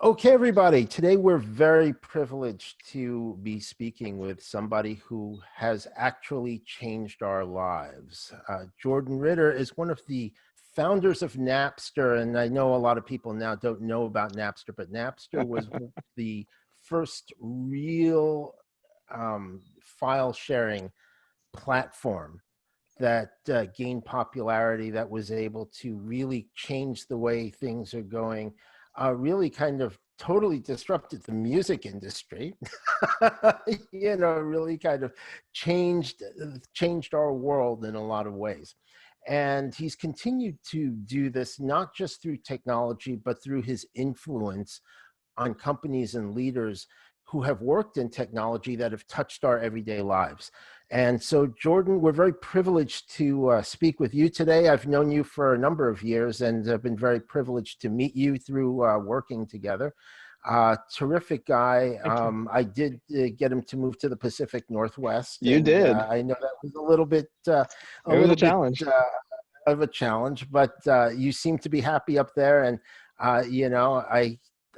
Okay, everybody. Today we're very privileged to be speaking with somebody who has actually changed our lives. Jordan Ritter is one of the founders of Napster, and I know a lot of people now don't know about Napster, but Napster was the first real file sharing platform that gained popularity, that was able to really change the way things are going, really kind of totally disrupted the music industry. Really kind of changed our world in a lot of ways. And he's continued to do this not just through technology, but through his influence on companies and leaders who have worked in technology that have touched our everyday lives. And so, Jordan, we're very privileged to speak with you today. I've known you for a number of years and have been very privileged to meet you through working together. Terrific guy. I did get him to move to the Pacific Northwest. You and, did. I know that was a little bit, It was a challenge. Of a challenge, but you seem to be happy up there. And,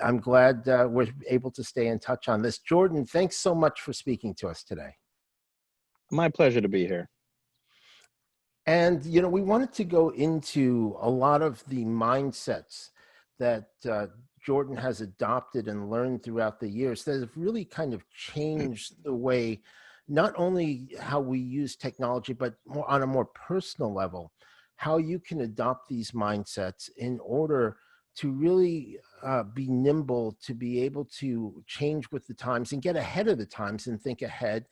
I'm glad we're able to stay in touch on this. Jordan, thanks so much for speaking to us today. My pleasure to be here. And, we wanted to go into a lot of the mindsets that Jordan has adopted and learned throughout the years that have really kind of changed the way, not only how we use technology, but more on a more personal level, how you can adopt these mindsets in order to really be nimble, to be able to change with the times and get ahead of the times and think ahead,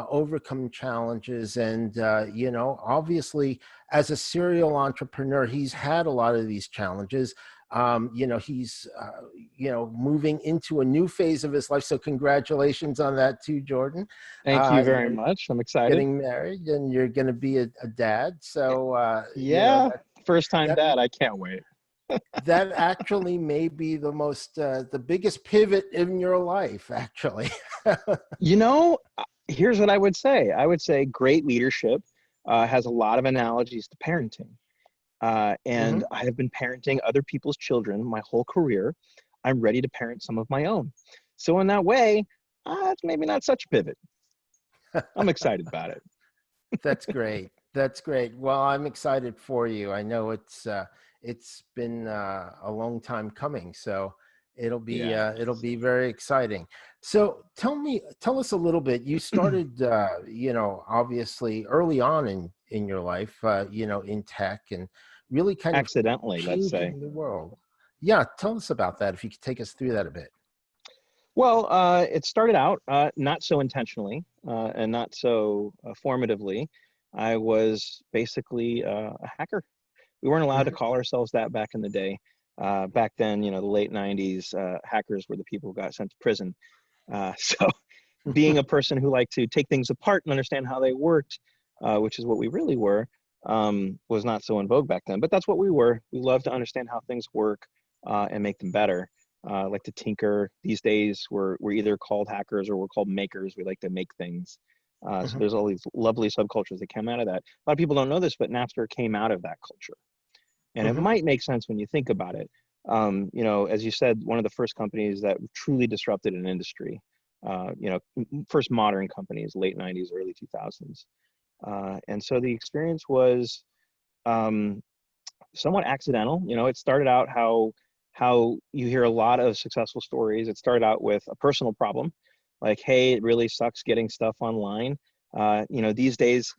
overcome challenges. And, obviously, as a serial entrepreneur, he's had a lot of these challenges. He's, moving into a new phase of his life. So congratulations on that too, Jordan. Thank you very much. I'm excited. Getting married and you're going to be a dad. So, first time dad. I can't wait. That actually may be the biggest pivot in your life, actually. Here's what I would say. I would say great leadership has a lot of analogies to parenting. And I have been parenting other people's children my whole career. I'm ready to parent some of my own. So in that way, it's maybe not such a pivot. I'm excited about it. That's great. That's great. Well, I'm excited for you. I know it's been a long time coming, so it'll be very exciting. So tell us a little bit. You started, obviously early on in your life, in tech and really kind of accidentally, let's say, the world. Yeah, tell us about that if you could take us through that a bit. Well, it started out not so intentionally and not so formatively. I was basically a hacker. We weren't allowed to call ourselves that back in the day. Back then, the late 90s, hackers were the people who got sent to prison. So being a person who liked to take things apart and understand how they worked, which is what we really were, was not so in vogue back then. But that's what we were. We loved to understand how things work and make them better. Like to tinker. These days, we're either called hackers or we're called makers. We like to make things. So there's all these lovely subcultures that came out of that. A lot of people don't know this, but Napster came out of that culture. And it might make sense when you think about it. As you said, one of the first companies that truly disrupted an industry, first modern companies, late 90s, early 2000s. And so the experience was somewhat accidental. It started out how you hear a lot of successful stories. It started out with a personal problem. Like, hey, it really sucks getting stuff online. These days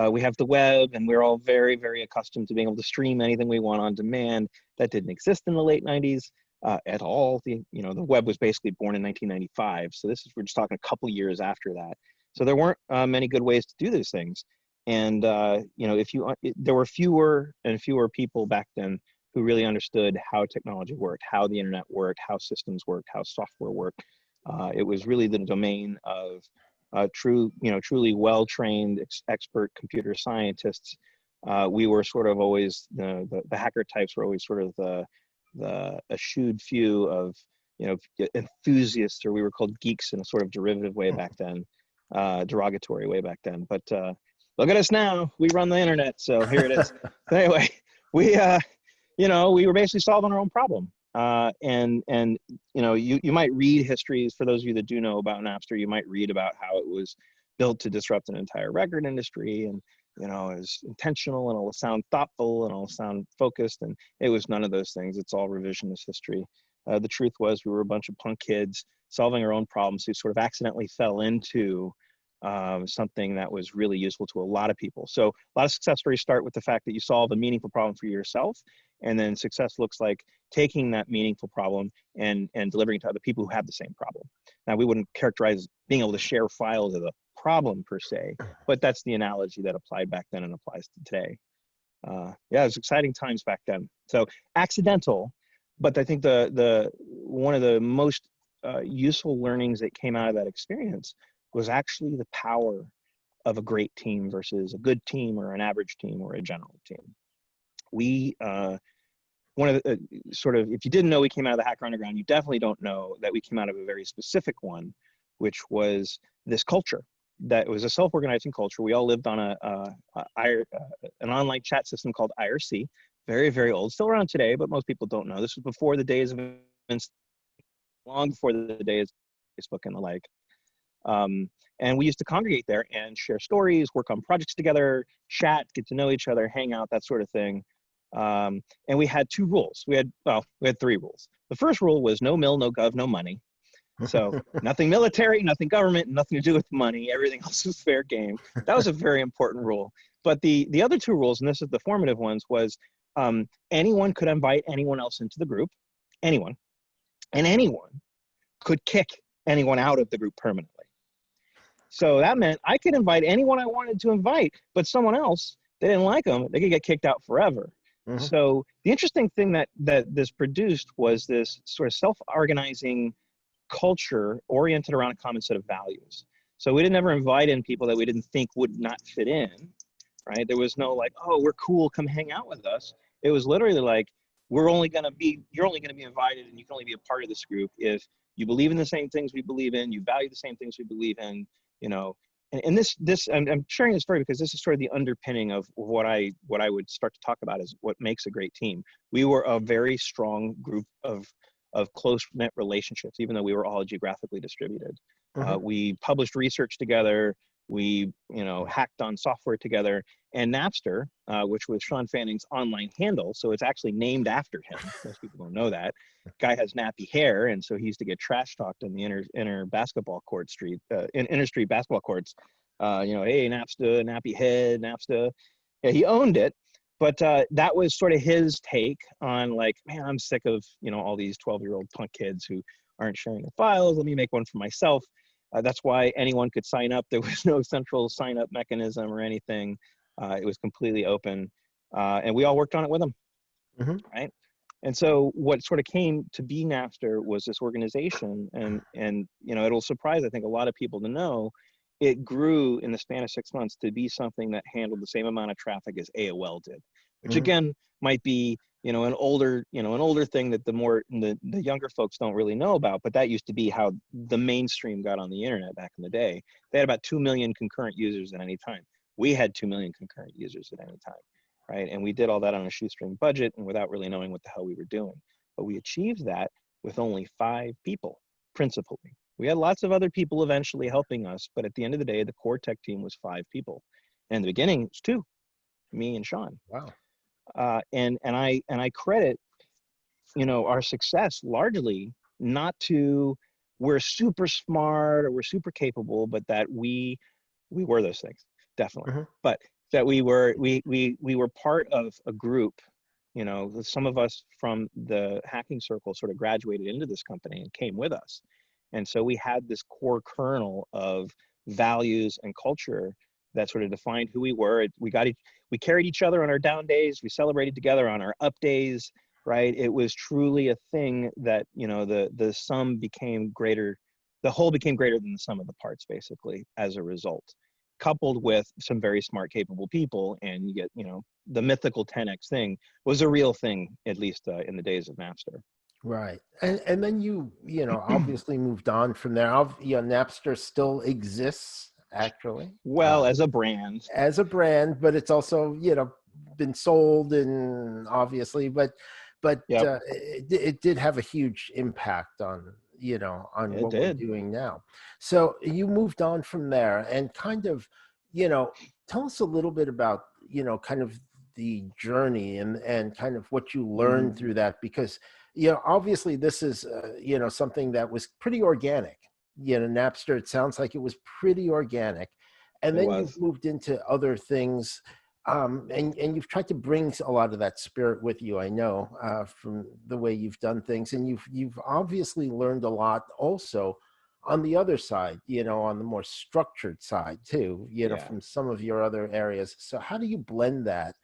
we have the web and we're all very, very accustomed to being able to stream anything we want on demand. That didn't exist in the late 90s at all. The web was basically born in 1995. So we're just talking a couple years after that. So there weren't many good ways to do these things. And, there were fewer and fewer people back then who really understood how technology worked, how the internet worked, how systems worked, how software worked. It was really the domain of truly well-trained expert computer scientists. We were sort of always the hacker types were always sort of the eschewed few of enthusiasts, or we were called geeks in a sort of derivative way back then, derogatory way back then. But look at us now, we run the internet, so here it is. Anyway, we were basically solving our own problem. And you might read histories. For those of you that do know about Napster, you might read about how it was built to disrupt an entire record industry, and it was intentional, and it'll sound thoughtful, and it'll sound focused, and it was none of those things. It's all revisionist history. The truth was, we were a bunch of punk kids solving our own problems who sort of accidentally fell into something that was really useful to a lot of people. So a lot of success stories start with the fact that you solve a meaningful problem for yourself, and then success looks like taking that meaningful problem and delivering it to other people who have the same problem. Now, we wouldn't characterize being able to share files as a problem per se, but that's the analogy that applied back then and applies to today. Yeah, it was exciting times back then. So accidental, but I think the one of the most useful learnings that came out of that experience was actually the power of a great team versus a good team or an average team or a general team. We, one of the sort of, if you didn't know we came out of the Hacker Underground, you definitely don't know that we came out of a very specific one, which was this culture. That was a self-organizing culture. We all lived on an online chat system called IRC, very, very old, still around today, but most people don't know. This was before the days of, long before the days of Facebook and the like. And we used to congregate there and share stories, work on projects together, chat, get to know each other, hang out, that sort of thing. And we had two rules. We had three rules. The first rule was no mill, no gov, no money. So nothing military, nothing government, nothing to do with money. Everything else was fair game. That was a very important rule. But the other two rules, and this is the formative ones, was anyone could invite anyone else into the group, anyone, and anyone could kick anyone out of the group permanently. So that meant I could invite anyone I wanted to invite, but someone else, they didn't like them, they could get kicked out forever. Mm-hmm. So the interesting thing that this produced was this sort of self-organizing culture oriented around a common set of values. So we didn't ever invite in people that we didn't think would not fit in, right? There was no like, oh, we're cool, come hang out with us. It was literally like, you're only gonna be invited, and you can only be a part of this group if you believe in the same things we believe in, you value the same things we believe in, and this I'm sharing this story because this is sort of the underpinning of what I would start to talk about as what makes a great team. We were a very strong group of close-knit relationships, even though we were all geographically distributed. Mm-hmm. We published research together. We, hacked on software together. And Napster, which was Sean Fanning's online handle, so it's actually named after him. Most people don't know that. Guy has nappy hair, and so he used to get trash talked in the inner basketball court street, inner street basketball courts. Hey, Napster, nappy head, Napster. Yeah, he owned it. But that was sort of his take on like, man, I'm sick of, all these 12-year-old punk kids who aren't sharing their files. Let me make one for myself. That's why anyone could sign up. There was no central sign-up mechanism or anything. It was completely open. And we all worked on it with them, mm-hmm. Right? And so what sort of came to be Napster was this organization. And it'll surprise, I think, a lot of people to know, it grew in the span of 6 months to be something that handled the same amount of traffic as AOL did, which mm-hmm. again might be an older thing that the younger folks don't really know about. But that used to be how the mainstream got on the internet back in the day. They had about 2 million concurrent users at any time. We had 2 million concurrent users at any time, right? And we did all that on a shoestring budget and without really knowing what the hell we were doing. But we achieved that with only 5 people, principally. We had lots of other people eventually helping us, but at the end of the day, the core tech team was 5 people. And in the beginning, it was 2, me and Sean. Wow. And I credit, our success largely not to we're super smart or we're super capable, but that we were those things, definitely. Mm-hmm. But that we were part of a group. Some of us from the hacking circle sort of graduated into this company and came with us. And so we had this core kernel of values and culture that sort of defined who we were. We carried each other on our down days. We celebrated together on our up days, right? It was truly a thing that, the sum became greater. The whole became greater than the sum of the parts, basically, as a result, coupled with some very smart, capable people. And you get, the mythical 10X thing was a real thing, at least in the days of Napster. Right. And then you obviously moved on from there. Napster still exists, actually. Well, as a brand. As a brand, but it's also, been sold and obviously, but but Yep, it did have a huge impact on, on it what we're did. doing now. So you moved on from there and kind of, you know, tell us a little bit about, kind of the journey and kind of what you learned Mm, through that, because, obviously this is, something that was pretty organic. Napster, it sounds like it was pretty organic. And it then you've was. moved into other things, and you've tried to bring a lot of that spirit with you, I know, from the way you've done things, and you've obviously learned a lot also on the other side, on the more structured side too, Yeah. from some of your other areas. So how do you blend that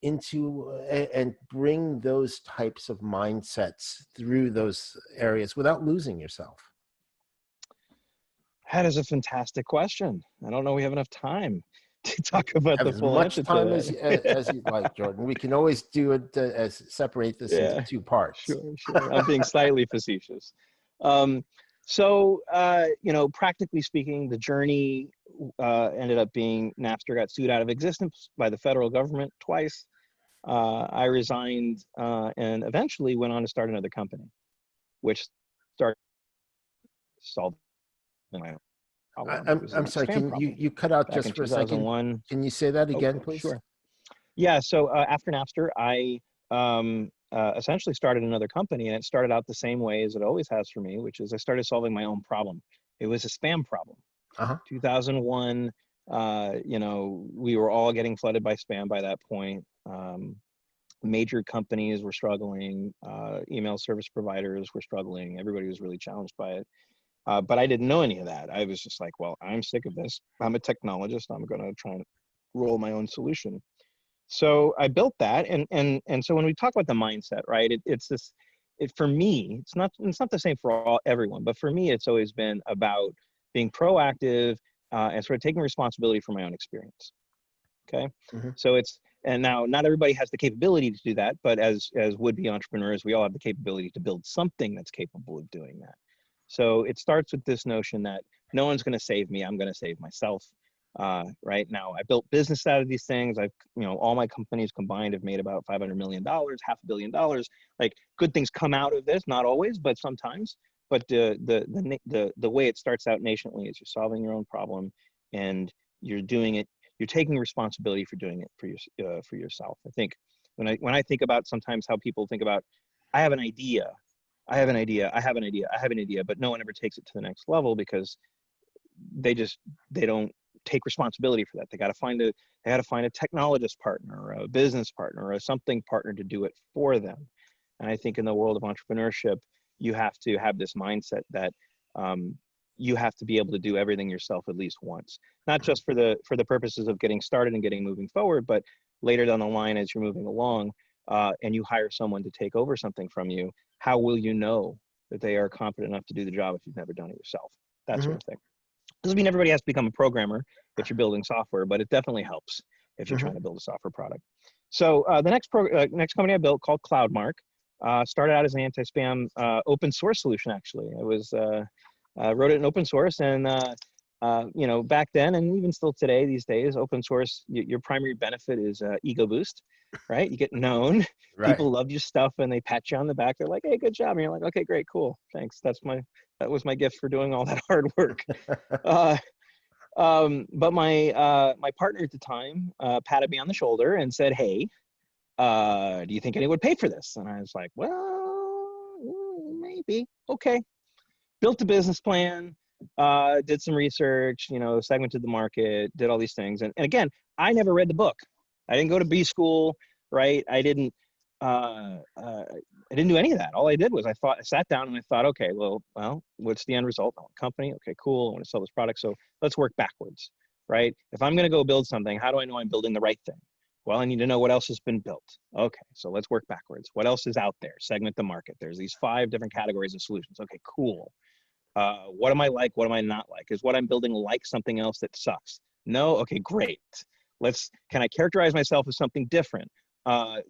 into and bring those types of mindsets through those areas without losing yourself? That is a fantastic question. I don't know we have enough time to talk about Have the as full much answer to time that. as you'd like, Jordan. We can always do it as separate this into Yeah, two parts. sure, sure. I'm being slightly facetious. Um, practically speaking, the journey ended up being Napster got sued out of existence by the federal government twice. I resigned and eventually went on to start another company, which started solving my own problem. It was I'm a sorry. spam Can you problem cut out back just in for a second? 2001. Can you say that Oh, again, please? sure. Yeah. So after Napster, I essentially started another company, and it started out the same way as it always has for me, which is I started solving my own problem. It was a spam problem. Uh-huh. 2001, we were all getting flooded by spam by that point. Major companies were struggling, email service providers were struggling. Everybody was really challenged by it. But I didn't know any of that. I was just like, well, I'm sick of this. I'm a technologist. I'm going to try and roll my own solution. So I built that, and so when we talk about the mindset, right? It's this. It for me, it's not the same for everyone, but for me, it's always been about being proactive and sort of taking responsibility for my own experience. Okay, Hmm. so it's and now not everybody has the capability to do that, but as would-be entrepreneurs, we all have the capability to build something that's capable of doing that. So it starts with this notion that no one's going to save me. I'm going to save myself. Right now, I built business out of these things. All my companies combined have made about $500 million, $500 million. Like good things come out of this, not always, but sometimes. But the way it starts out nationally is you're solving your own problem, and you're doing it. You're taking responsibility for doing it for yourself. I think when I think about sometimes how people think about, I have an idea, I have an idea, I have an idea, I have an idea, but no one ever takes it to the next level because they don't take responsibility for that. They got to find a technologist partner or a business partner or a something partner to do it for them. And I think in the world of entrepreneurship, you have to have this mindset that you have to be able to do everything yourself at least once, not just for the purposes of getting started and getting moving forward, but later down the line as you're moving along and you hire someone to take over something from you. How will you know that they are competent enough to do the job if you've never done it yourself? That sort Hmm. of thing. Doesn't mean everybody has to become a programmer if you're building software, but it definitely helps if you're Hmm. trying to build a software product. So the next company I built called Cloudmark started out as an anti-spam open source solution. Actually, it was wrote it in open source, and back then and even still today, these days, open source, your primary benefit is ego boost, right? You get known, Right. people love your stuff, and they pat you on the back. They're like, "Hey, good job," and you're like, "Okay, great, cool, thanks. That was my gift for doing all that hard work." Uh, but my partner at the time patted me on the shoulder and said, "Hey, do you think anyone would pay for this?" And I was like, "Well, maybe." Okay. Built a business plan, did some research, segmented the market, did all these things. And again, I never read the book. I didn't go to B school, right? I didn't do any of that. All I did was I sat down and I thought, okay, well, what's the end result? I want a company. Okay, cool. I want to sell this product. So let's work backwards, right? If I'm going to go build something, how do I know I'm building the right thing? Well, I need to know what else has been built. Okay, so let's work backwards. What else is out there? Segment the market. There's these 5 different categories of solutions. Okay, cool. What am I like? What am I not like? Is what I'm building like something else that sucks? No? Okay, great. Can I characterize myself as something different?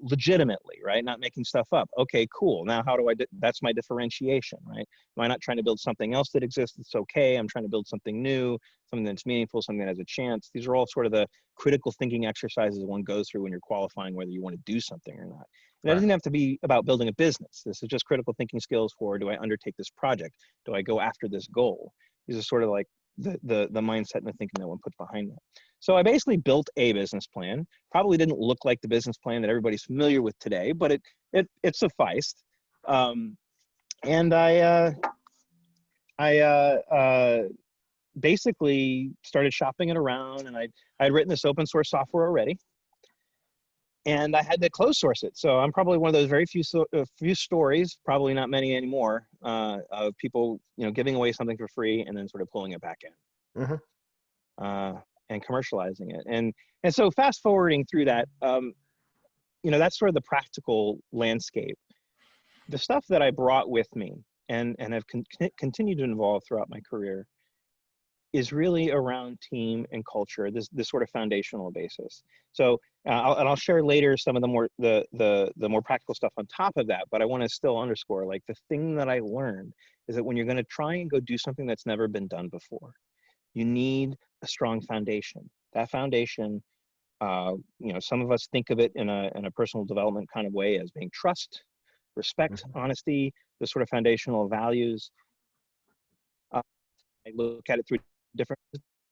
Legitimately, right? Not making stuff up. Okay, cool. Now, how do that's my differentiation, right? Am I not trying to build something else that exists? It's okay. I'm trying to build something new, something that's meaningful, something that has a chance. These are all sort of the critical thinking exercises one goes through when you're qualifying whether you want to do something or not. And it Right. doesn't have to be about building a business. This is just critical thinking skills for, do I undertake this project? Do I go after this goal? These are sort of like the mindset and the thinking that one puts behind that. So I basically built a business plan. Probably didn't look like the business plan that everybody's familiar with today, but it sufficed. And I basically started shopping it around, and I'd written this open source software already, and I had to close source it. So I'm probably one of those very few stories, probably not many anymore, of people, giving away something for free and then sort of pulling it back in, and commercializing it. And so fast forwarding through that, that's sort of the practical landscape. The stuff that I brought with me and have continued to evolve throughout my career is really around team and culture, this sort of foundational basis. So I'll share later some of the more practical stuff on top of that, but I want to still underscore, like, the thing that I learned is that when you're going to try and go do something that's never been done before, you need a strong foundation. That foundation, some of us think of it in a personal development kind of way as being trust, respect, honesty, the sort of foundational values. I look at it through different,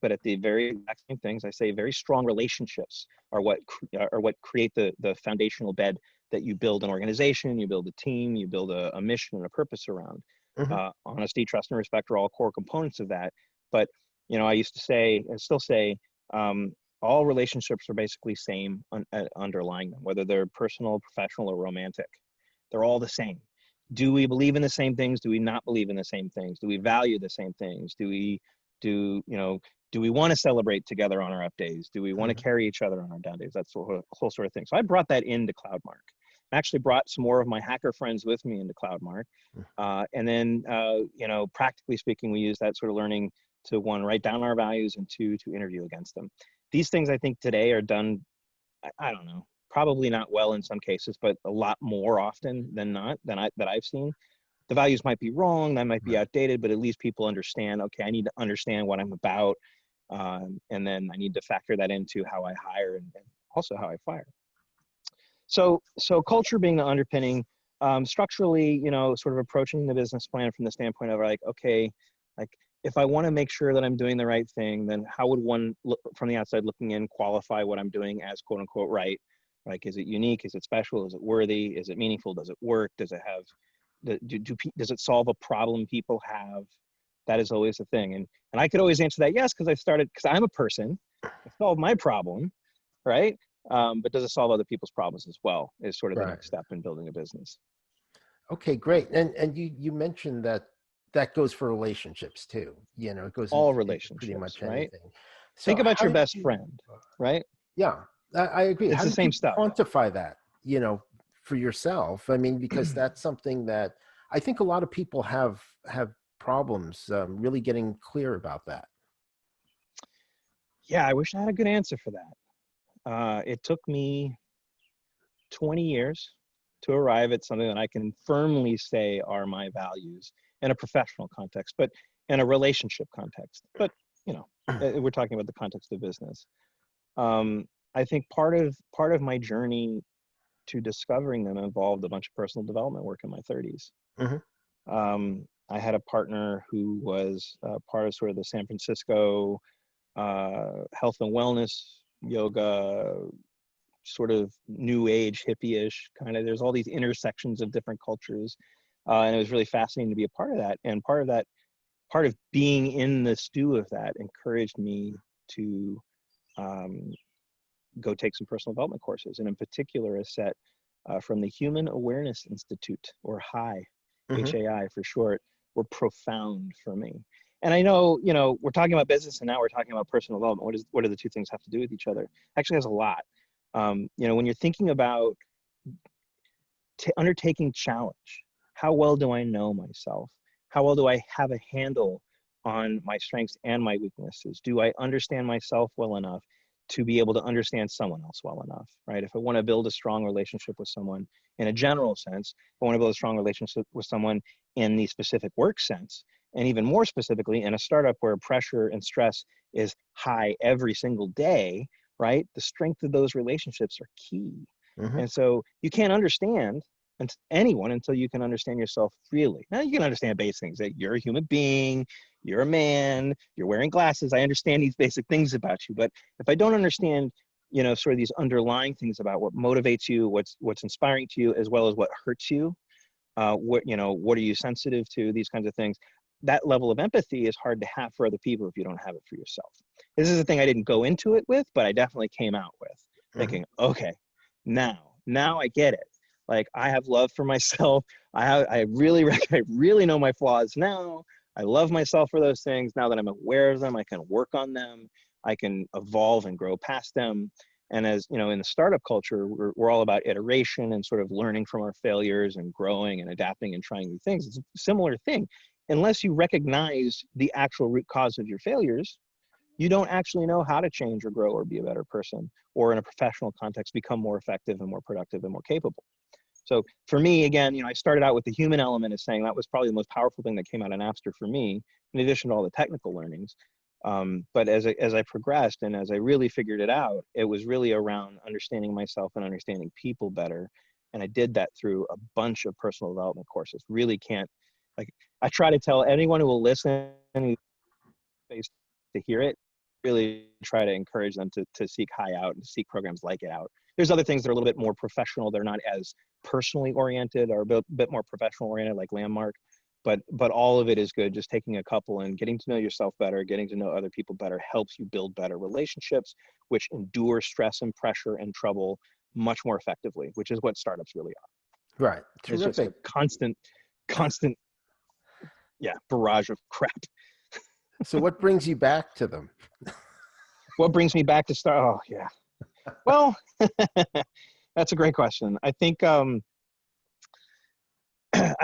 but at the very exact same things, I say very strong relationships are what create the foundational bed that you build an organization, you build a team, you build a mission and a purpose around. Honesty, trust, and respect are all core components of that. But I used to say, and still say, all relationships are basically same underlying them, whether they're personal, professional, or romantic. They're all the same. Do we believe in the same things? Do we not believe in the same things? Do we value the same things? Do we want to celebrate together on our up days? Do we want to carry each other on our down days? That's the whole sort of thing. So I brought that into Cloudmark. I actually brought some more of my hacker friends with me into Cloudmark. And then, practically speaking, we use that sort of learning to, one, write down our values, and two, to interview against them. These things, I think, today are done, I don't know, probably not well in some cases, but a lot more often than not that I've seen. The values might be wrong, that might be outdated, but at least people understand, okay, I need to understand what I'm about. And then I need to factor that into how I hire and also how I fire. So culture being the underpinning, structurally, sort of approaching the business plan from the standpoint of, like, okay, like, if I want to make sure that I'm doing the right thing, then how would one look from the outside looking in qualify what I'm doing as quote unquote right? Like, is it unique? Is it special? Is it worthy? Is it meaningful? Does it work? Does it have does it solve a problem people have? That is always the thing. And I could always answer that yes, because I'm a person. I solve my problem, right? But does it solve other people's problems as well, is sort of the next step in building a business. Okay, great. And you mentioned that goes for relationships too. It goes All into relationships, pretty much right? anything. So Think about how your did best you, friend, right? yeah, I agree. It's How the did you same stuff. quantify that, for yourself? I mean, because that's something that I think a lot of people have problems really getting clear about that. Yeah, I wish I had a good answer for that. It took me 20 years to arrive at something that I can firmly say are my values in a professional context, but in a relationship context. But, we're talking about the context of business. I think part of my journey to discovering them involved a bunch of personal development work in my 30s. I had a partner who was part of sort of the San Francisco health and wellness, yoga, sort of new age, hippie-ish kind of. There's all these intersections of different cultures, and it was really fascinating to be a part of that. And part of being in the stew of that encouraged me to go take some personal development courses, and in particular a set from the Human Awareness Institute, or HAI, HAI for short, were profound for me. And I know, we're talking about business and now we're talking about personal development. What do the two things have to do with each other? Actually has a lot. When you're thinking about undertaking challenge, how well do I know myself? How well do I have a handle on my strengths and my weaknesses? Do I understand myself well enough to be able to understand someone else well enough, right? If I want to build a strong relationship with someone in a general sense, if I want to build a strong relationship with someone in the specific work sense, and even more specifically in a startup where pressure and stress is high every single day, right? The strength of those relationships are key. Hmm. And so you can't understand anyone until you can understand yourself really. Now you can understand basic things, that you're a human being, you're a man, you're wearing glasses. I understand these basic things about you, but if I don't understand, sort of these underlying things about what motivates you, what's inspiring to you, as well as what hurts you, what are you sensitive to, these kinds of things, that level of empathy is hard to have for other people if you don't have it for yourself. This is the thing I didn't go into it with, but I definitely came out with Hmm. thinking, okay, now I get it. Like, I have love for myself. I really know my flaws now. I love myself for those things. Now that I'm aware of them, I can work on them. I can evolve and grow past them. And as you know, in the startup culture, we're all about iteration and sort of learning from our failures and growing and adapting and trying new things. It's a similar thing. Unless you recognize the actual root cause of your failures, you don't actually know how to change or grow or be a better person, or in a professional context, become more effective and more productive and more capable. So for me, again, I started out with the human element as saying that was probably the most powerful thing that came out of Napster for me, in addition to all the technical learnings. But as I progressed and as I really figured it out, it was really around understanding myself and understanding people better. And I did that through a bunch of personal development courses. Really can't, like, I try to tell anyone who will listen to hear it, really try to encourage them to seek high out and seek programs like it out. There's other things that are a little bit more professional. They're not as personally oriented, or a bit more professional oriented, like Landmark. But all of it is good. Just taking a couple and getting to know yourself better, getting to know other people better, helps you build better relationships, which endure stress and pressure and trouble much more effectively, which is what startups really are. Right. It's just a Terrific. constant, yeah, barrage of crap. So what brings you back to them? What brings me back to start? Oh yeah. Well, that's a great question. I think I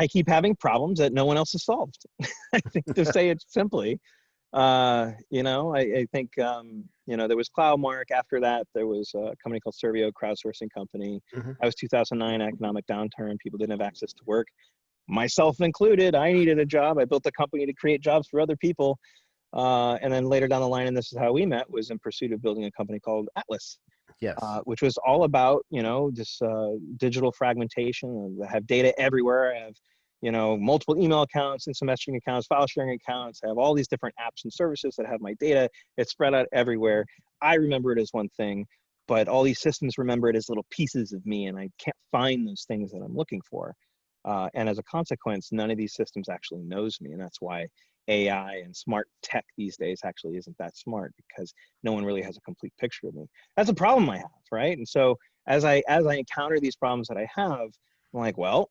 keep having problems that no one else has solved. I think, to say it simply. I think there was Cloudmark. After that, there was a company called Servio, crowdsourcing company. Hmm. That was 2009, economic downturn. People didn't have access to work, myself included. I needed a job. I built a company to create jobs for other people. And then later down the line, and this is how we met, was in pursuit of building a company called Atlas, Yes. which was all about, this digital fragmentation. I have data everywhere. I have, multiple email accounts, instant messaging accounts, file sharing accounts. I have all these different apps and services that have my data. It's spread out everywhere. I remember it as one thing, but all these systems remember it as little pieces of me, and I can't find those things that I'm looking for. And as a consequence, none of these systems actually knows me. And that's why AI and smart tech these days actually isn't that smart, because no one really has a complete picture of me. That's a problem I have, right? And so as I encounter these problems that I have, I'm like, well,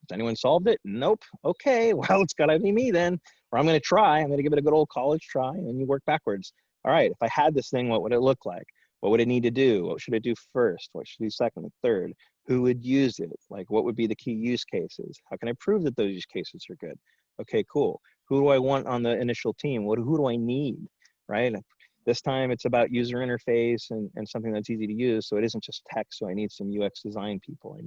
has anyone solved it? Nope. Okay, well, it's gotta be me then. Or I'm gonna try. I'm gonna give it a good old college try, and then you work backwards. All right, if I had this thing, what would it look like? What would it need to do? What should it do first? What should it do second and third? Who would use it? Like, what would be the key use cases? How can I prove that those use cases are good? Okay, cool. Who do I want on the initial team? Who do I need, right? This time it's about user interface and something that's easy to use. So it isn't just text. So I need some UX design people.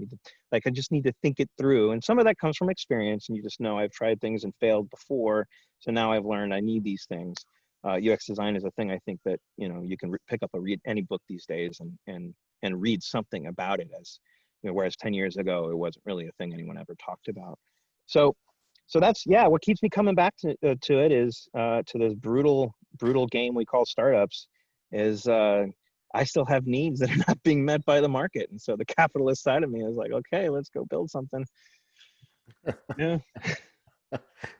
I just need to think it through. And some of that comes from experience, and you just know I've tried things and failed before. So now I've learned I need these things. UX design is a thing I think that, you can pick up read any book these days and read something about it, as whereas 10 years ago, it wasn't really a thing anyone ever talked about. So that's, yeah, what keeps me coming back to it is to this brutal game we call startups, is I still have needs that are not being met by the market. And so the capitalist side of me is like, okay, let's go build something. Yeah.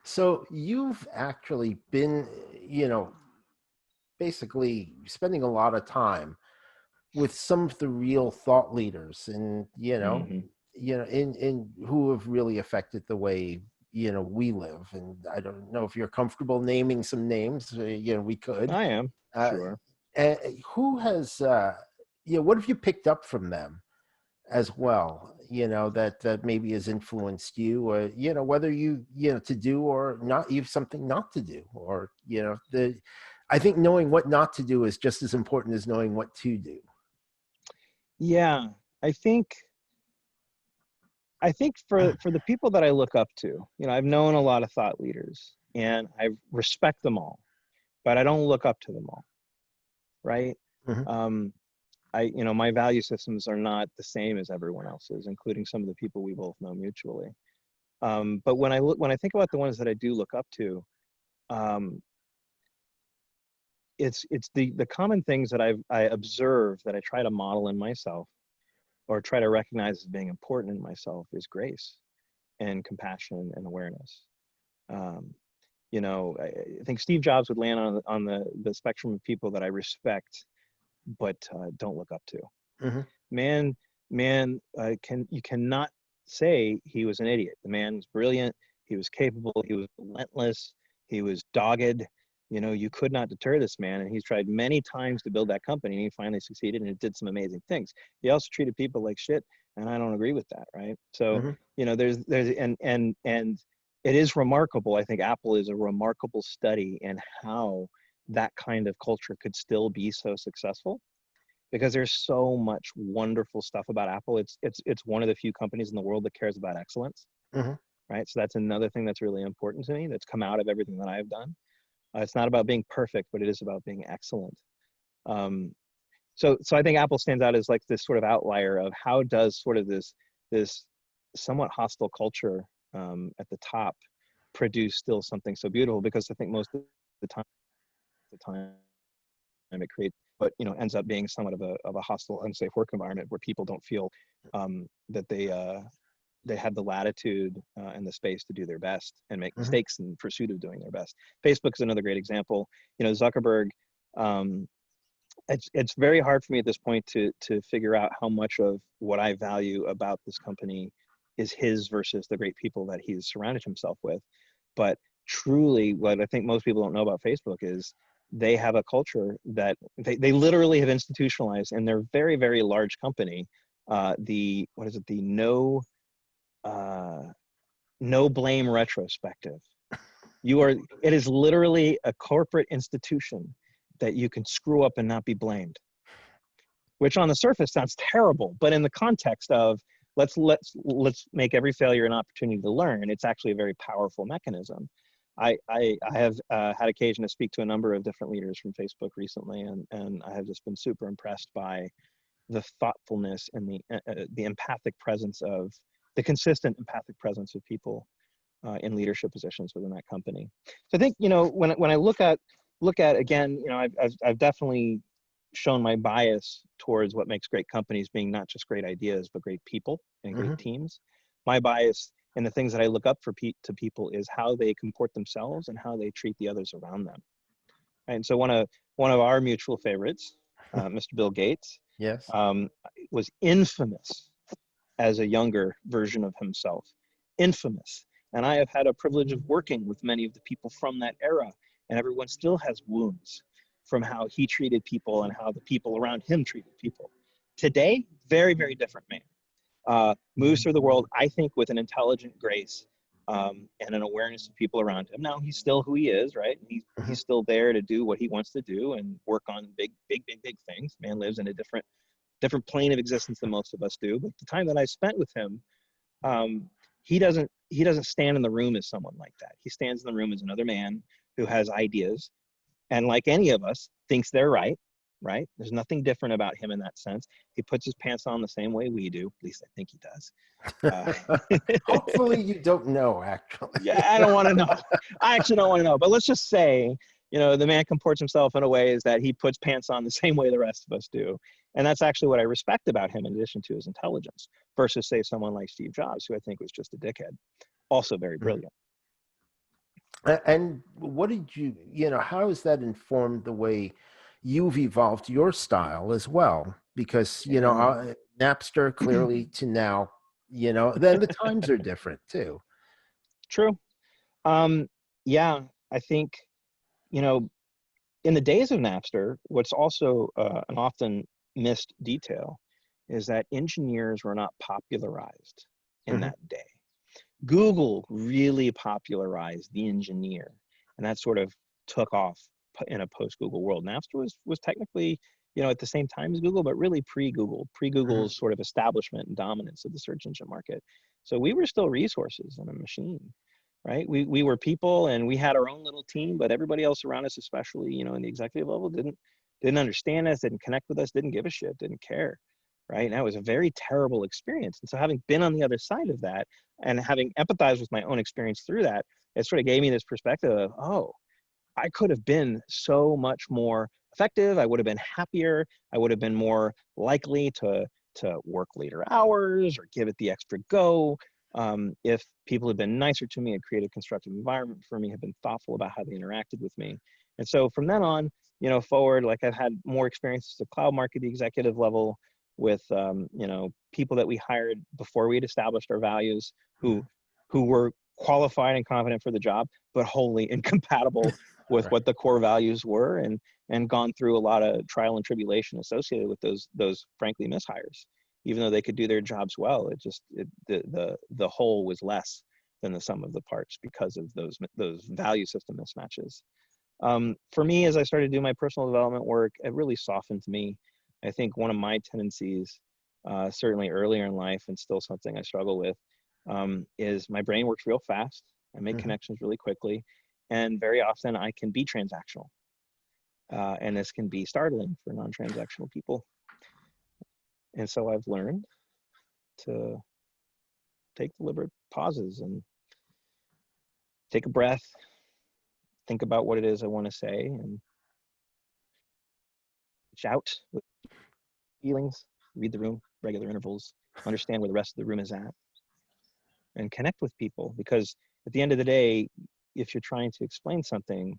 So you've actually been, basically spending a lot of time with some of the real thought leaders, and Mm-hmm. in who have really affected the way we live. And I don't know if you're comfortable naming some names. We could. I am, Uh, sure. and who has what have you picked up from them as well? That maybe has influenced you, or whether to do or not, you have something not to do, or the. I think knowing what not to do is just as important as knowing what to do. Yeah, I think for the people that I look up to, I've known a lot of thought leaders, and I respect them all, but I don't look up to them all, right? Mhm. Um, my value systems are not the same as everyone else's, including some of the people we both know mutually. But when I think about the ones that I do look up to, um, it's the common things that I observe that I try to model in myself or try to recognize as being important in myself is grace and compassion and awareness. Um, I think Steve Jobs would land on the spectrum of people that I respect, but don't look up to. Hmm. Man, you cannot say he was an idiot. The man was brilliant. He was capable. He was relentless. He was dogged. You could not deter this man, and he's tried many times to build that company, and he finally succeeded, and it did some amazing things. He also treated people like shit, and I don't agree with that, right? So, Hmm. there's and it is remarkable. I think Apple is a remarkable study in how that kind of culture could still be so successful, because there's so much wonderful stuff about Apple. It's one of the few companies in the world that cares about excellence, Hmm. right? So that's another thing that's really important to me, that's come out of everything that I've done. It's not about being perfect, but it is about being excellent. Um, so I think Apple stands out as like this sort of outlier of how does sort of this somewhat hostile culture at the top produce still something so beautiful, because I think most of the time it creates what ends up being somewhat of a hostile, unsafe work environment where people don't feel that they have the latitude and the space to do their best and make Hmm. mistakes in pursuit of doing their best. Facebook is another great example. Zuckerberg. It's very hard for me at this point to figure out how much of what I value about this company is his versus the great people that he's surrounded himself with. But truly, what I think most people don't know about Facebook is they have a culture that they literally have institutionalized in their very, very large company. The what is it? The uh, no blame retrospective. It is literally a corporate institution that you can screw up and not be blamed, which on the surface sounds terrible, but in the context of let's make every failure an opportunity to learn, it's actually a very powerful mechanism. I have had occasion to speak to a number of different leaders from Facebook recently, and I have just been super impressed by the thoughtfulness and the empathic presence of the consistent empathic presence of people in leadership positions within that company. So I think when I look at again, I've definitely shown my bias towards what makes great companies being not just great ideas but great people and great Hmm. teams. My bias and the things that I look up to people is how they comport themselves and how they treat the others around them. And so one of our mutual favorites, Mr. Bill Gates, Yes. um, was infamous as a younger version of himself. Infamous. And I have had a privilege of working with many of the people from that era, and everyone still has wounds from how he treated people and how the people around him treated people. Today, very, very different man. Moves through the world, I think, with an intelligent grace and an awareness of people around him. Now, he's still who he is, right? Hmm. He's still there to do what he wants to do and work on big, big, big, big things. Man lives in a different plane of existence than most of us do. But the time that I spent with him, um, he doesn't stand in the room as someone like that. He stands in the room as another man who has ideas, and like any of us, thinks they're right. Right? There's nothing different about him in that sense. He puts his pants on the same way we do. At least I think he does. Hopefully you don't know, Yeah, actually. I don't want to know. I actually don't want to know. But let's just say, the man comports himself in a way is that he puts pants on the same way the rest of us do. And that's actually what I respect about him, in addition to his intelligence, versus, say, someone like Steve Jobs, who I think was just a dickhead, also very Mhm. brilliant. And what did how has that informed the way you've evolved your style as well? Because, Yeah. Napster clearly to now, then the times are different too. True. Um, yeah, I think, you know, in the days of Napster, what's also an often missed detail is that engineers were not popularized in Hmm. that day. Google really popularized the engineer, and that sort of took off in a post-Google world. Napster was technically, at the same time as Google, but really Hmm. pre-Google's sort of establishment and dominance of the search engine market. So we were still resources and a machine, right? We were people, and we had our own little team, but everybody else around us, especially in the executive level, didn't understand us, didn't connect with us, didn't give a shit, didn't care, right? And that was a very terrible experience. And so having been on the other side of that and having empathized with my own experience through that, it sort of gave me this perspective of, oh, I could have been so much more effective. I would have been happier. I would have been more likely to work later hours or give it the extra go. If people had been nicer to me, had created a constructive environment for me, had been thoughtful about how they interacted with me. And so from then on, forward, like I've had more experiences at Cloudmark at the executive level with, people that we hired before we had established our values who were qualified and confident for the job, but wholly incompatible with Right. what the core values were, and gone through a lot of trial and tribulation associated with those frankly mishires. Even though they could do their jobs well, the whole was less than the sum of the parts because of those value system mismatches. For me, as I started to do my personal development work, it really softened me. I think one of my tendencies, certainly earlier in life, and still something I struggle with, is my brain works real fast. I make connections really quickly, and very often I can be transactional. And this can be startling for non-transactional people. And so I've learned to take deliberate pauses and take a breath, think about what it is I want to say, and shout with feelings, read the room, regular intervals, understand where the rest of the room is at, and connect with people. Because at the end of the day, if you're trying to explain something,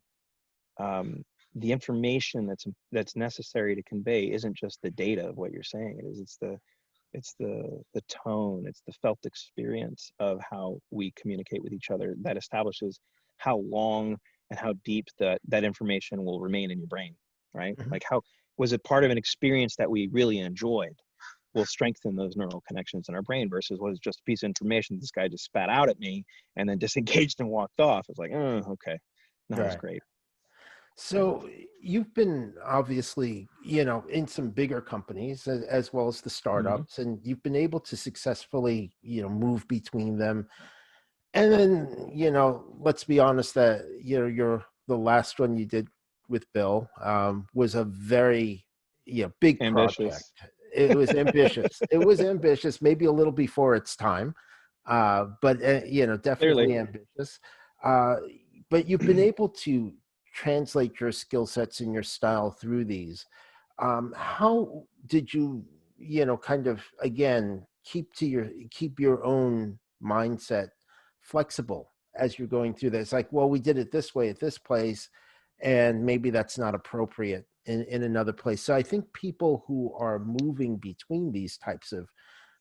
the information that's necessary to convey isn't just the data of what you're saying. It's the tone, it's the felt experience of how we communicate with each other that establishes how long and how deep that information will remain in your brain, right? Like, how was it part of an experience that we really enjoyed will strengthen those neural connections in our brain, versus was it just a piece of information this guy just spat out at me and then disengaged and walked off. It's like, oh, okay, not as Right. great. So you've been obviously, in some bigger companies as well as the Mm-hmm. startups, and you've been able to successfully, move between them. And then, let's be honest that, the last one you did with Bill was a very, big project. Ambitious. It was ambitious. It was ambitious, maybe a little before its time, but, Clearly. definitely ambitious. Uh, but you've been able to translate your skill sets and your style through these. How did you, kind of, again, keep your own mindset flexible as you're going through this? Like, well, we did it this way at this place, and maybe that's not appropriate in another place. So I think people who are moving between these types of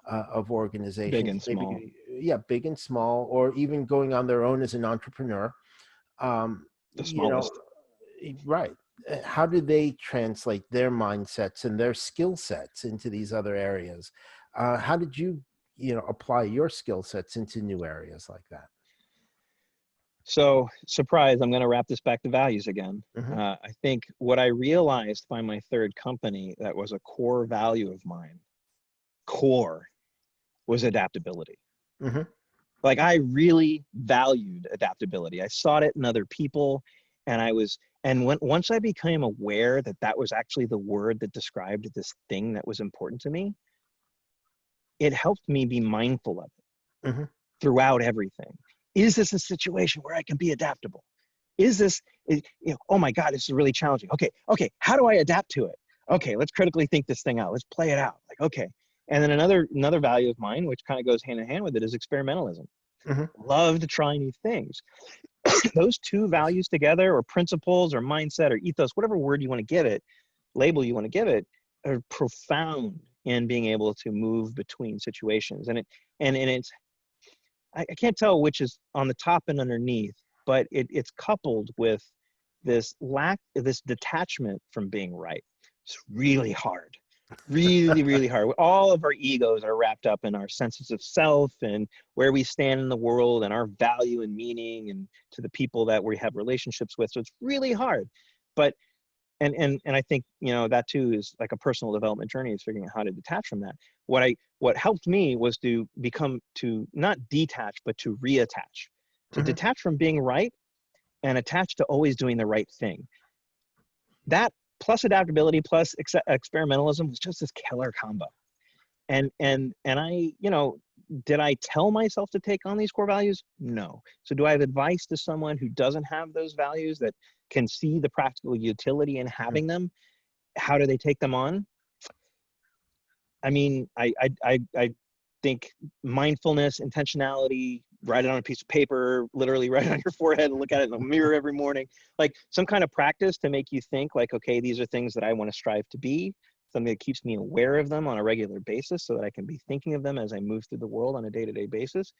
Big organizations, and small. maybe, yeah, big and small, or even going on their own as an entrepreneur, um, The you know, smallest. right. How do they translate their mindsets and their skill sets into these other areas? How did you, apply your skill sets into new areas like that? So, surprise, I'm going to wrap this back to values again. Hmm. I think what I realized by my third company that was a core value of mine, was adaptability. Hmm. Like, I really valued adaptability. I sought it in other people, and once I became aware that that was actually the word that described this thing that was important to me, it helped me be mindful of it Hmm. throughout everything. Is this a situation where I can be adaptable? Oh my God, this is really challenging. Okay, how do I adapt to it? Okay, let's critically think this thing out. Let's play it out. Like, okay. And then another value of mine, which kind of goes hand in hand with it, is experimentalism. Hmm. Love to try new things. Those two values together, or principles, or mindset, or ethos, whatever word you want to give it, label you want to give it, are profound in being able to move between situations. And it's I can't tell which is on the top and underneath, but it's coupled with this detachment from being right. It's really hard, really, really hard. All of our egos are wrapped up in our senses of self and where we stand in the world and our value and meaning and to the people that we have relationships with. So it's really hard. But and I think, that too is like a personal development journey, is figuring out how to detach from that. What helped me was to not detach, but to reattach, to Hmm. detach from being right and attach to always doing the right thing. That plus adaptability plus experimentalism was just this killer combo. And I, did I tell myself to take on these core values? No. So do I have advice to someone who doesn't have those values, that can see the practical utility in having them? How do they take them on? I mean, I think mindfulness, intentionality, write it on a piece of paper, literally write it on your forehead and look at it in the mirror every morning. Like some kind of practice to make you think like, okay, these are things that I want to strive to be, something that keeps me aware of them on a regular basis so that I can be thinking of them as I move through the world on a day-to-day basis.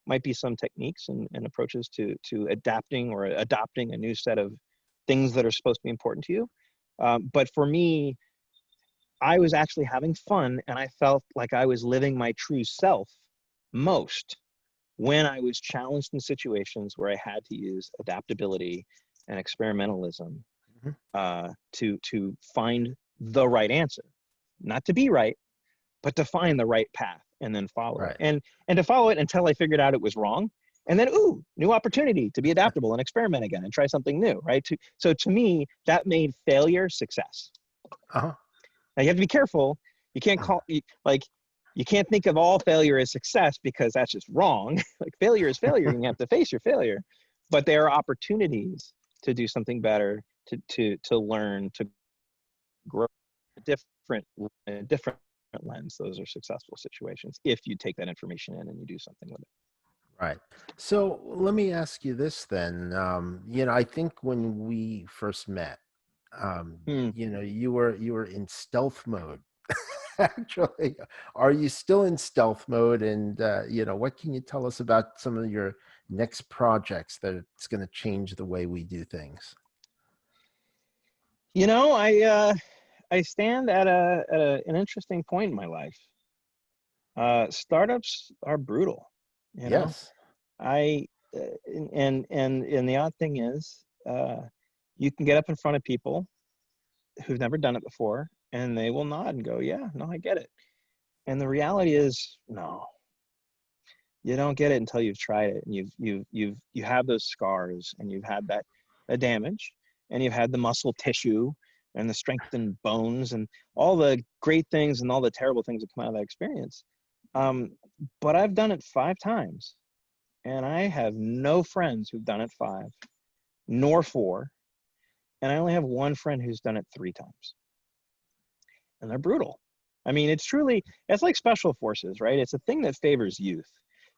Might be some techniques and approaches to adapting or adopting a new set of things that are supposed to be important to you. But for me, I was actually having fun, and I felt like I was living my true self most when I was challenged in situations where I had to use adaptability and experimentalism to find the right answer. Not to be right, but to find the right path and then follow it. And to follow it until I figured out it was wrong. And then, ooh, new opportunity to be adaptable and experiment again and try something new, right? So to me, that made failure success. Now you have to be careful. You can't you can't think of all failure as success, because that's just wrong. Like failure is failure, and you have to face your failure. But there are opportunities to do something better, to learn, to grow a different lens. Those are successful situations if you take that information in and you do something with it. Right. So let me ask you this then. I think when we first met, you were in stealth mode. Actually, are you still in stealth mode? And what can you tell us about some of your next projects that it's going to change the way we do things? I stand at an interesting point in my life. Startups are brutal. Yes. And the odd thing is, you can get up in front of people who've never done it before, and they will nod and go, yeah, no, I get it. And the reality is, no, you don't get it until you've tried it, and you have those scars, and you've had that damage, and you've had the muscle tissue and the strengthened bones and all the great things and all the terrible things that come out of that experience. But I've done it 5 times, and I have no friends who've done it 5, nor 4. And I only have 1 friend who's done it 3 times. And they're brutal. I mean, it's like special forces, right? It's a thing that favors youth.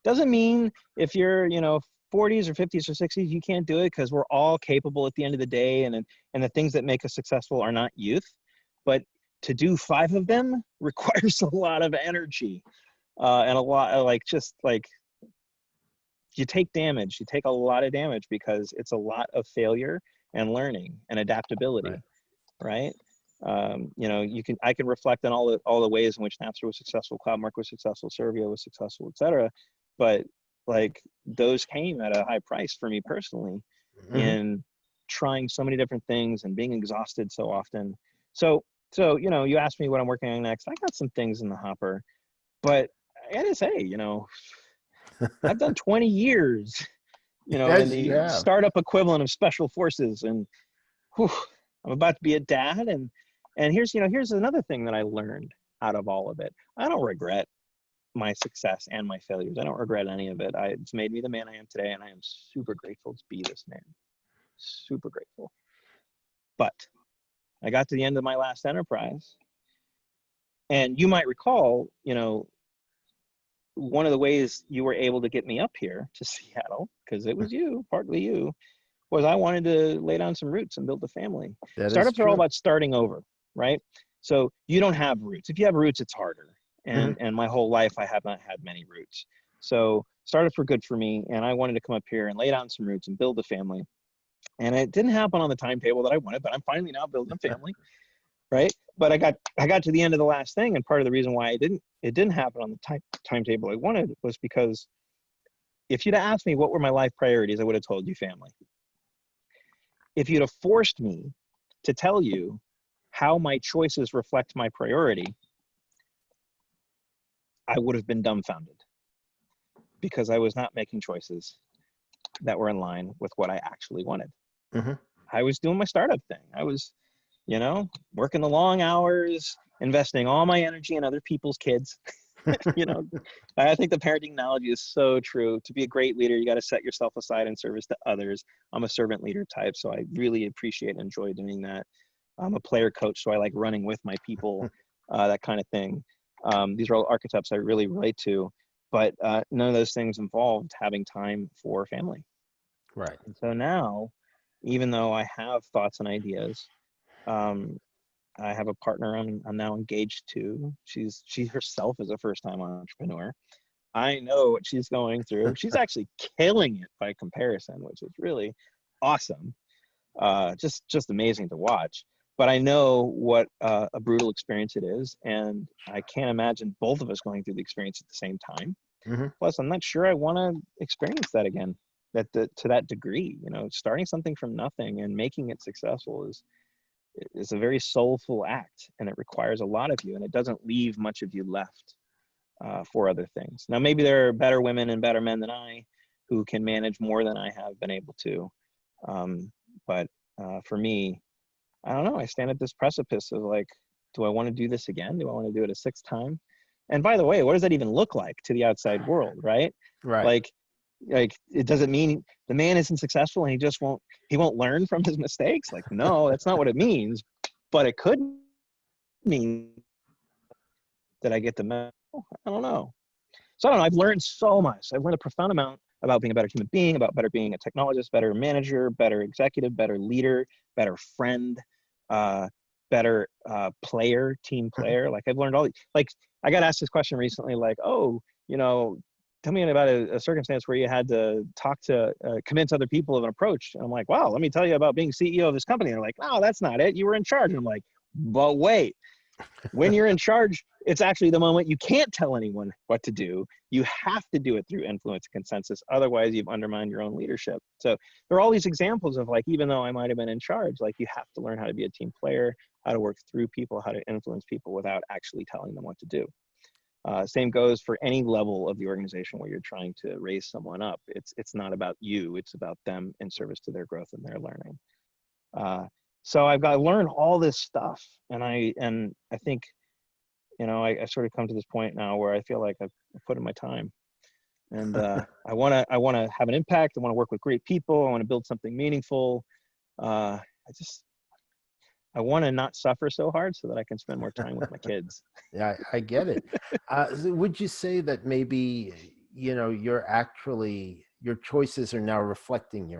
Doesn't mean if you're, 40s or 50s or 60s, you can't do it, because we're all capable at the end of the day, and the things that make us successful are not youth. But to do 5 of them requires a lot of energy, and a lot of you take damage. You take a lot of damage, because it's a lot of failure and learning and adaptability, right? I can reflect on all the ways in which Napster was successful, Cloudmark was successful, Servio was successful, etc. But those came at a high price for me personally, in trying so many different things and being exhausted so often. So you asked me what I'm working on next. I got some things in the hopper, but I gotta say, I've done 20 years, Yes, in you the have. startup equivalent of special forces, and whew, I'm about to be a dad, and here's another thing that I learned out of all of it. I don't regret my success and my failures. I don't regret any of it. It's made me the man I am today, and I am super grateful to be this man. Super grateful. But I got to the end of my last enterprise, and you might recall, one of the ways you were able to get me up here to Seattle, because it was you, partly you, was I wanted to lay down some roots and build a family. That is Startups are all true. about starting over, right? So you don't have roots. If you have roots, it's harder. And my whole life, I have not had many roots. So startups were good for me, and I wanted to come up here and lay down some roots and build a family. And it didn't happen on the timetable that I wanted, but I'm finally now building a family, right? But I got to the end of the last thing, and part of the reason why it didn't happen on the timetable I wanted was because if you'd asked me what were my life priorities, I would have told you family. If you'd have forced me to tell you how my choices reflect my priority, I would have been dumbfounded, because I was not making choices that were in line with what I actually wanted. I was doing my startup thing. I was you know, working the long hours, investing all my energy in other people's kids. You know, I think the parenting analogy is so true. To be a great leader, you got to set yourself aside in service to others. I'm a servant leader type, so I really appreciate and enjoy doing that. I'm a player coach, so I like running with my people, that kind of thing. These are all archetypes I really relate to, but none of those things involved having time for family. Right. And so now, even though I have thoughts and ideas, um, I have a partner I'm now engaged to. She herself is a first-time entrepreneur. I know what she's going through. She's actually killing it by comparison, which is really awesome. Just amazing to watch. But I know what a brutal experience it is, and I can't imagine both of us going through the experience at the same time. Hmm. Plus, I'm not sure I want to experience that again, to that degree. You know, starting something from nothing and making it successful is a very soulful act, and it requires a lot of you, and it doesn't leave much of you left for other things. Now, maybe there are better women and better men than I who can manage more than I have been able to. But for me, I don't know. I stand at this precipice of like, do I want to do this again? Do I want to do it a sixth time? And by the way, what does that even look like to the outside world, right? Right. Like, like it doesn't mean the man isn't successful and he won't learn from his mistakes. Like, no, that's not what it means. But it could mean that I get the memo. I don't know. So I don't know. I've learned so much. I've learned a profound amount about being a better human being, about better being a technologist, better manager, better executive, better leader, better friend, uh, better player, team player. Like I've learned all these. Like I got asked this question recently, like, oh, you know, tell me about a circumstance where you had to talk to convince other people of an approach. And I'm like, wow, let me tell you about being CEO of this company. And they're like, no, that's not it. You were in charge. And I'm like, but wait, when you're in charge, it's actually the moment you can't tell anyone what to do. You have to do it through influence and consensus. Otherwise, you've undermined your own leadership. So there are all these examples of like, even though I might have been in charge, like you have to learn how to be a team player, how to work through people, how to influence people without actually telling them what to do. Same goes for any level of the organization where you're trying to raise someone up. It's not about you, it's about them in service to their growth and their learning. So I've got to learn all this stuff, and I think, you know, I sort of come to this point now where I feel like I've put in my time, and I want to have an impact. I want to work with great people. I want to build something meaningful. I want to not suffer so hard so that I can spend more time with my kids. Yeah, I get it. So would you say that maybe, you know, your choices are now reflecting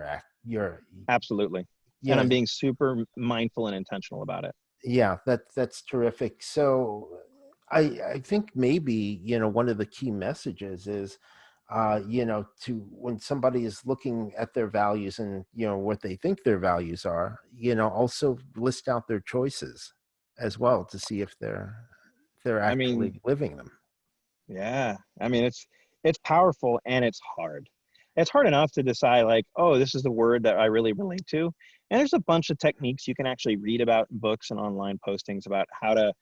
Absolutely, you and know, I'm being super mindful and intentional about it. yeah, that's terrific. So I think maybe, you know, one of the key messages is, you know, to when somebody is looking at their values and, you know, what they think their values are, you know, also list out their choices as well to see if they're I mean, actually living them. yeah, I mean, it's powerful and it's hard. It's hard enough to decide like, oh, this is the word that I really relate to. And there's a bunch of techniques you can actually read about in books and online postings about how to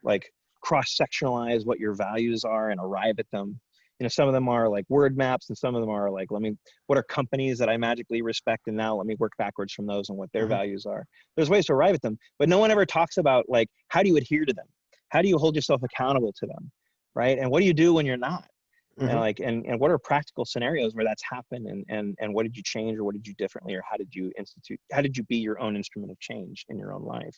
like cross-sectionalize what your values are and arrive at them. You know, some of them are like word maps, and some of them are like, what are companies that I magically respect, and now let me work backwards from those and what their Hmm. values are. There's ways to arrive at them, but no one ever talks about like, how do you adhere to them? How do you hold yourself accountable to them, right? And what do you do when you're not? And Hmm. like, and what are practical scenarios where that's happened, and what did you change, or what did you differently, or how did you be your own instrument of change in your own life?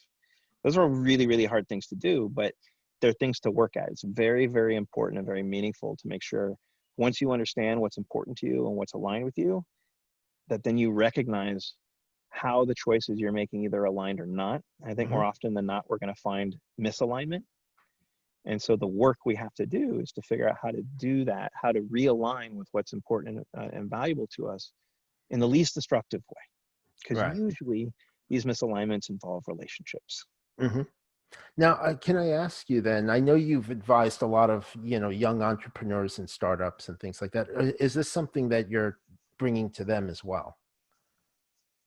Those are really, really hard things to do, but they're things to work at. It's very, very important and very meaningful to make sure once you understand what's important to you and what's aligned with you, that then you recognize how the choices you're making either aligned or not. I think more Hmm. often than not, we're going to find misalignment. And so the work we have to do is to figure out how to do that, how to realign with what's important and valuable to us in the least destructive way. Because Right. usually these misalignments involve relationships. Hmm. Now, can I ask you then? I know you've advised a lot of, you know, young entrepreneurs and startups and things like that. Is this something that you're bringing to them as well?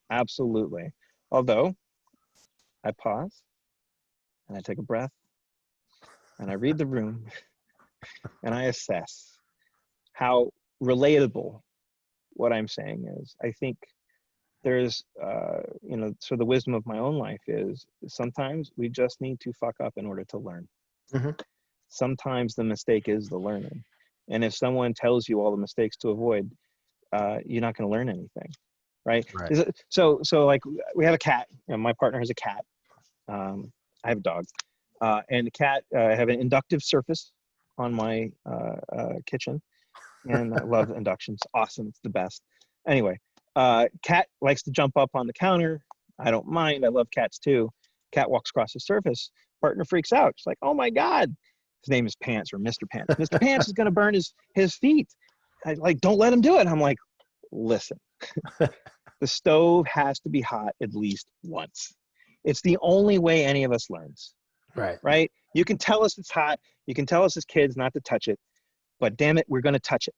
Absolutely. Although I pause and I take a breath and I read the room and I assess how relatable what I'm saying is. I think there's, so the wisdom of my own life is sometimes we just need to fuck up in order to learn. Mm-hmm. Sometimes the mistake is the learning. And if someone tells you all the mistakes to avoid, you're not going to learn anything. Right. Right. So like we have a cat, my partner has a cat. I have a dog, and the cat, I have an inductive surface on my kitchen, and I love inductions. Awesome. It's the best. Anyway, cat likes to jump up on the counter. I don't mind. I love cats too. Cat walks across the surface. Partner freaks out. She's like, oh my God. His name is Pants, or Mr. Pants. Mr. Pants is going to burn his feet. I like, don't let him do it. I'm like, listen, the stove has to be hot at least once. It's the only way any of us learns. Right. Right. You can tell us it's hot. You can tell us as kids not to touch it, but damn it, we're going to touch it.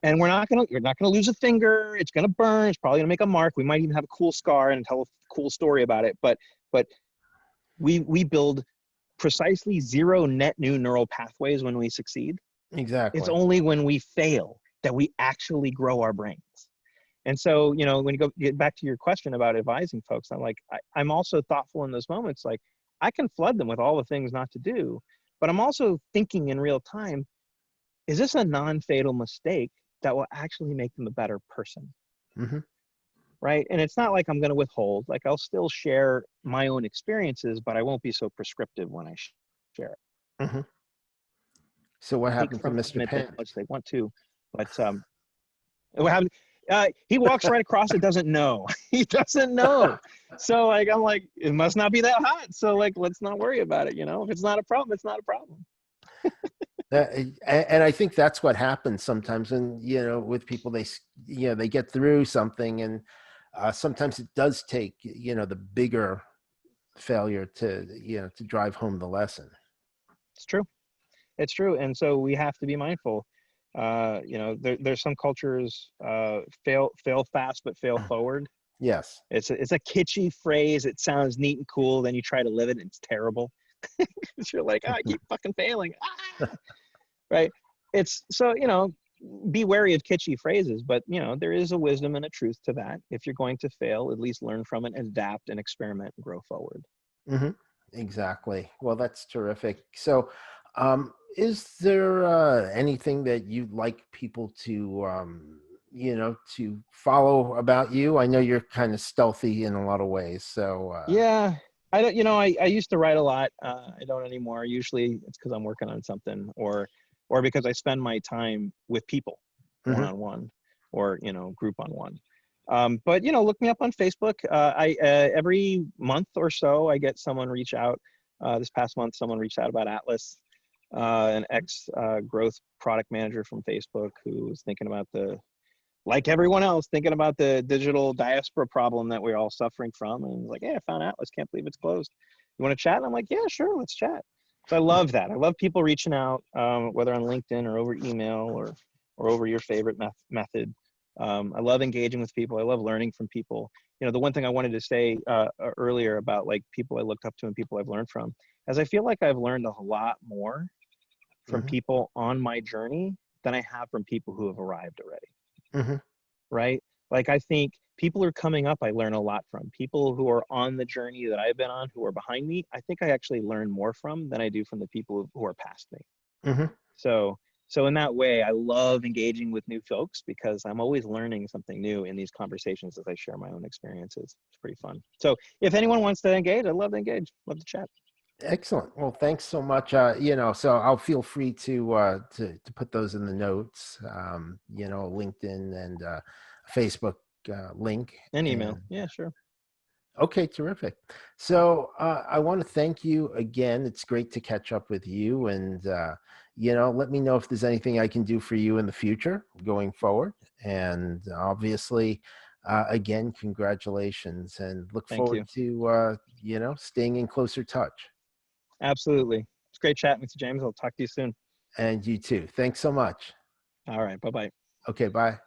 And you're not going to lose a finger. It's going to burn. It's probably going to make a mark. We might even have a cool scar and tell a cool story about it. But we build precisely 0 net new neural pathways when we succeed. Exactly. It's only when we fail that we actually grow our brains. And so, when you get back to your question about advising folks, I'm like, I'm also thoughtful in those moments. Like, I can flood them with all the things not to do, but I'm also thinking in real time, is this a non-fatal mistake that will actually make them a better person? Mm-hmm. Right. And it's not like I'm going to withhold. Like, I'll still share my own experiences, but I won't be so prescriptive when I share it. Mm-hmm. So what happened to From Mr. Pants? as they want to, but what happened? He walks right across it. Doesn't know. He doesn't know. So like, I'm like, it must not be that hot. So like, let's not worry about it. If it's not a problem, it's not a problem. And I think that's what happens sometimes. And with people, they get through something, and sometimes it does take the bigger failure to drive home the lesson. It's true. It's true. And so we have to be mindful. There's some cultures fail fast but fail forward. Yes. It's a kitschy phrase. It sounds neat and cool. Then you try to live it, and it's terrible. You're like, I keep fucking failing. Right. It's so, be wary of kitschy phrases, but there is a wisdom and a truth to that. If you're going to fail, at least learn from it, adapt and experiment and grow forward. Mm-hmm. Exactly. Well, that's terrific. So, is there anything that you'd like people to, to follow about you? I know you're kind of stealthy in a lot of ways. So, yeah, I don't, I used to write a lot. I don't anymore. Usually it's because I'm working on something, or because I spend my time with people mm-hmm. one-on-one, or, group on one. But, look me up on Facebook. Every month or so, I get someone reach out. This past month, someone reached out about Atlas, an ex-growth product manager from Facebook who was thinking about like everyone else, thinking about the digital diaspora problem that we're all suffering from. And like, hey, I found Atlas. Can't believe it's closed. You want to chat? And I'm like, yeah, sure, let's chat. So I love that. I love people reaching out, whether on LinkedIn or over email or over your favorite method. I love engaging with people. I love learning from people. The one thing I wanted to say earlier about like people I looked up to and people I've learned from, as I feel like I've learned a lot more from mm-hmm. people on my journey than I have from people who have arrived already. Mm-hmm. Right? Like, I think people are coming up, I learn a lot from. People who are on the journey that I've been on, who are behind me, I think I actually learn more from than I do from the people who are past me. Mm-hmm. So in that way, I love engaging with new folks because I'm always learning something new in these conversations as I share my own experiences. It's pretty fun. So if anyone wants to engage, I'd love to engage, love to chat. Excellent. Well, thanks so much. So I'll feel free to put those in the notes, LinkedIn and Facebook link. And email. Yeah, sure. Okay, terrific. So I want to thank you again. It's great to catch up with you, and let me know if there's anything I can do for you in the future going forward. And obviously, again, congratulations, and look forward to staying in closer touch. Absolutely. It's great chatting with you, James. I'll talk to you soon. And you too. Thanks so much. All right. Bye-bye. Okay, bye.